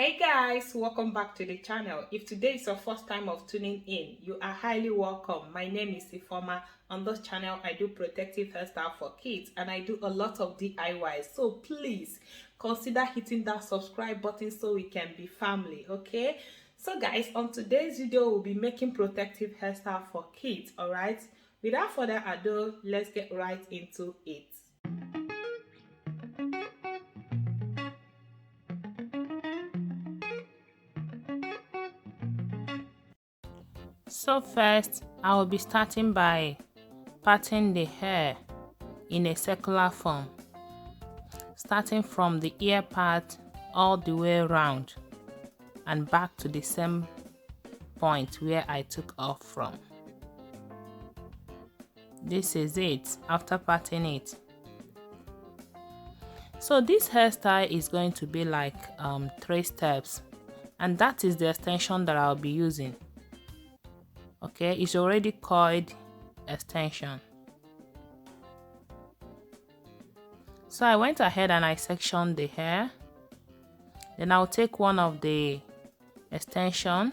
Hey guys, welcome back to the channel. If today is your first time of tuning in, you are highly welcome. My name is Ifoma. On this channel I do protective hairstyle for kids and I do a lot of DIYs, so please consider hitting that subscribe button so we can be family. Okay, so guys, on today's video we'll be making protective hairstyle for kids. All right, without further ado, let's get right into it. So first, I will be starting by parting the hair in a circular form, starting from the ear part all the way around and back to the same point where I took off from. This is it after parting it. So this hairstyle is going to be like 3 steps, and that is the extension that I'll be using. Okay, it's already coiled extension. So I went ahead and I sectioned the hair. Then I'll take one of the extension.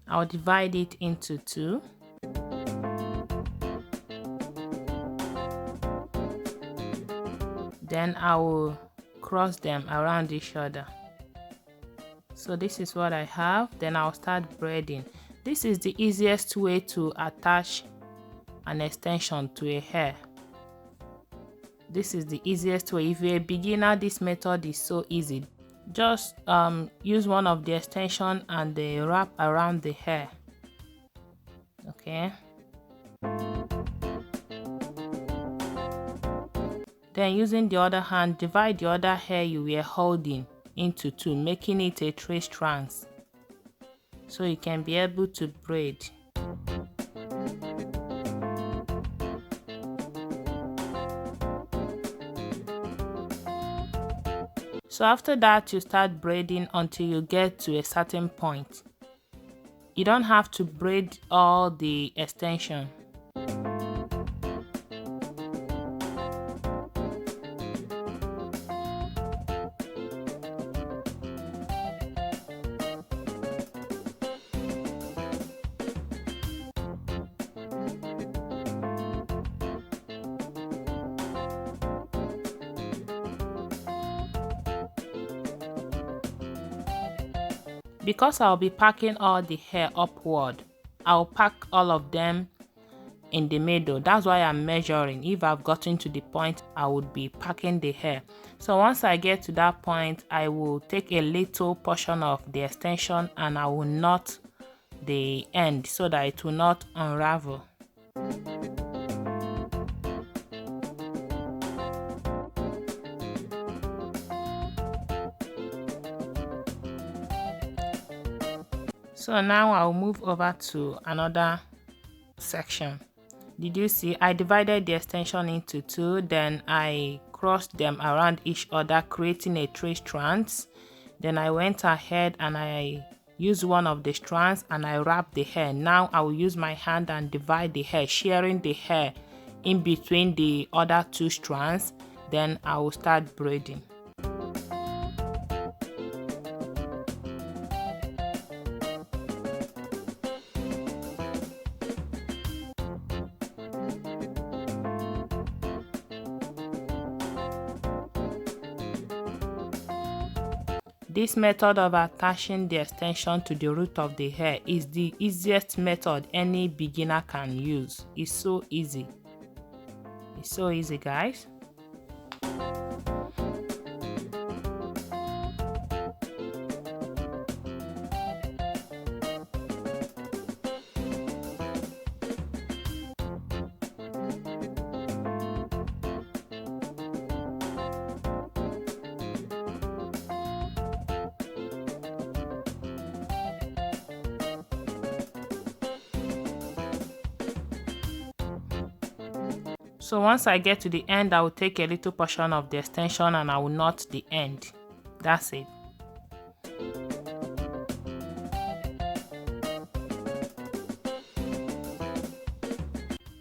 I'll divide it into 2. Then I will cross them around each other. So this is what I have. Then I'll start braiding. This is the easiest way to attach an extension to a hair. This is the easiest way. If you're a beginner, this method is so easy. Just use one of the extension and they wrap around the hair. Okay. Then using the other hand, divide the other hair you were holding into 2, making it a 3 strands, so you can be able to braid. So after that, you start braiding until you get to a certain point. You don't have to braid all the extension. Because I'll be packing all the hair upward, I'll pack all of them in the middle. That's why I'm measuring. If I've gotten to the point, I would be packing the hair. So once I get to that point, I will take a little portion of the extension and I will knot the end so that it will not unravel. So now I'll move over to another section. Did you see? I divided the extension into 2, then I crossed them around each other, creating a 3 strands. Then I went ahead and I used one of the strands and I wrapped the hair. Now I will use my hand and divide the hair, sharing the hair in between the other 2 strands. Then I will start braiding. This method of attaching the extension to the root of the hair is the easiest method any beginner can use. It's so easy. It's so easy, guys. So once I get to the end, I will take a little portion of the extension and I will knot the end. That's it.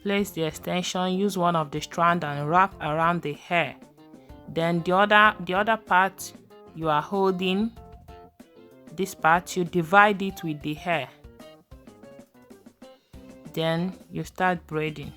Place the extension, use one of the strand and wrap around the hair. Then the other part you are holding, this part, you divide it with the hair. Then you start braiding.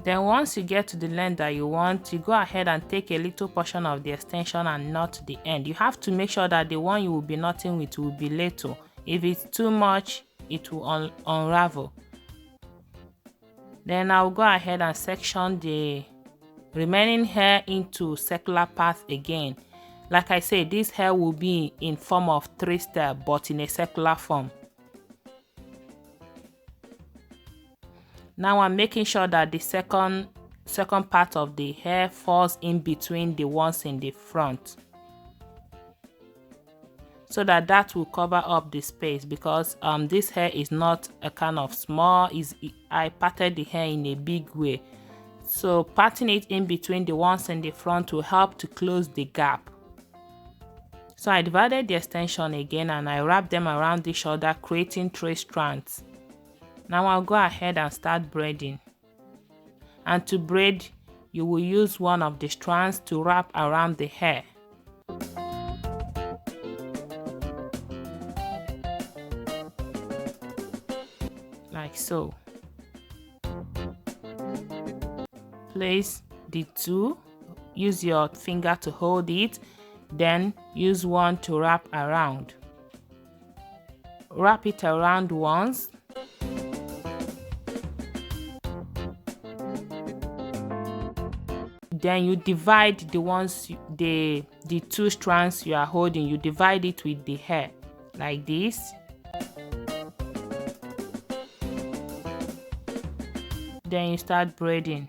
Then once you get to the length that you want, you go ahead and take a little portion of the extension and knot the end. You have to make sure that the one you will be knotting with will be little. If it's too much, it will unravel. Then I'll go ahead and section the remaining hair into circular path again. Like I said, this hair will be in form of 3 steps, but in a circular form. Now I'm making sure that the second part of the hair falls in between the ones in the front, so that will cover up the space, because this hair is not a kind of small, I parted the hair in a big way. So parting it in between the ones in the front will help to close the gap. So I divided the extension again and I wrapped them around the shoulder, creating 3 strands. Now I'll go ahead and start braiding. And to braid, you will use one of the strands to wrap around the hair. Like so. Place the 2, use your finger to hold it, then use one to wrap around. Wrap it around once. Then you divide the 2 strands you are holding, you divide it with the hair like this. Then you start braiding.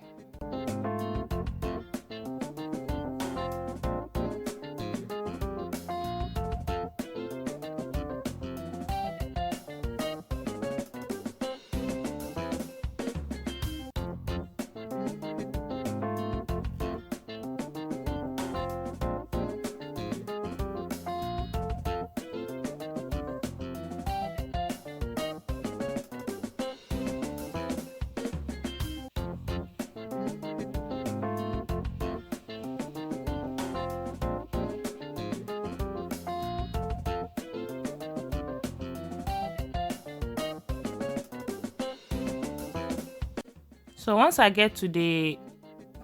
So once I get to the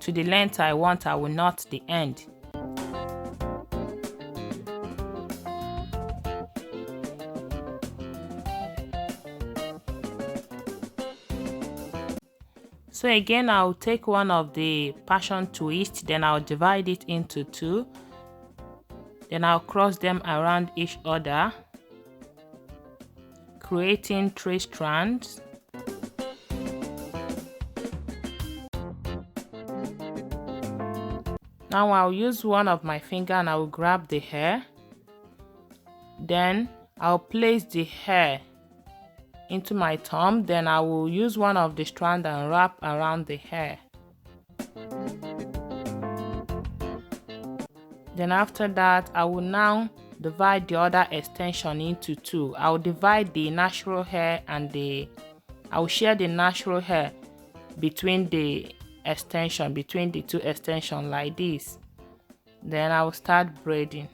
length I want, I will knot the end. So again, I'll take one of the passion twist, then I'll divide it into 2. Then I'll cross them around each other, creating 3 strands. Now I'll use one of my finger and I will grab the hair. Then I'll place the hair into my thumb. Then I will use one of the strands and wrap around the hair. Then after that, I will now divide the other extension into 2. I will divide the natural hair and I will share the natural hair between the 2 extensions like this. Then I will start braiding.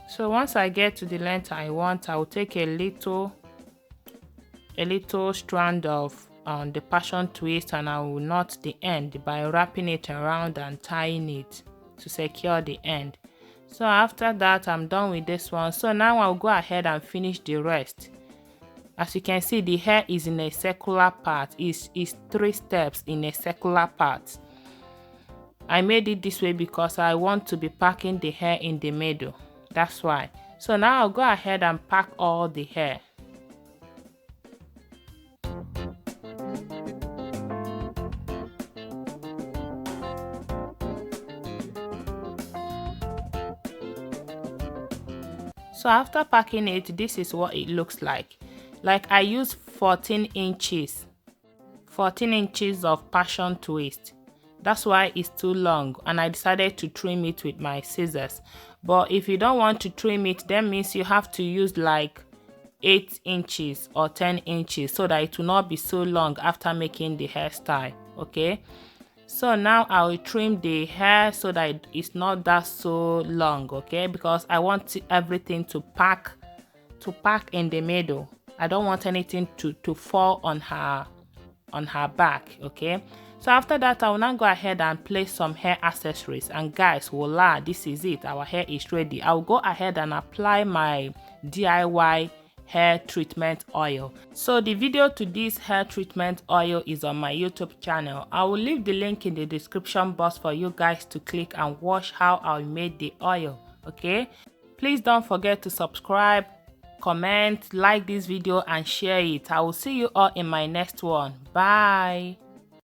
So once I get to the length I want, I will take a little strand of the passion twist, and I will knot the end by wrapping it around and tying it to secure the end. So after that, I'm done with this one. So now I'll go ahead and finish the rest. As you can see, the hair is in a circular part. It's 3 steps in a circular part. I made it this way because I want to be packing the hair in the middle. That's why. So now I'll go ahead and pack all the hair. So after packing it, this is what it looks like. Like I used 14 inches of passion twist. That's why it's too long, and I decided to trim it with my scissors. But if you don't want to trim it, that means you have to use like 8 inches or 10 inches so that it will not be so long after making the hairstyle. Okay, so now I will trim the hair so that it's not that so long. Okay, because I want everything to pack in the middle. I don't want anything to fall on her back. Okay, so after that, I will now go ahead and place some hair accessories, and guys, voila, this is it. Our hair is ready. I will go ahead and apply my DIY hair treatment oil. So the video to this hair treatment oil is on my YouTube channel. I will leave the link in the description box for you guys to click and watch how I made the oil. Okay, please don't forget to subscribe, comment, like this video and share it. I will see you all in my next one. Bye.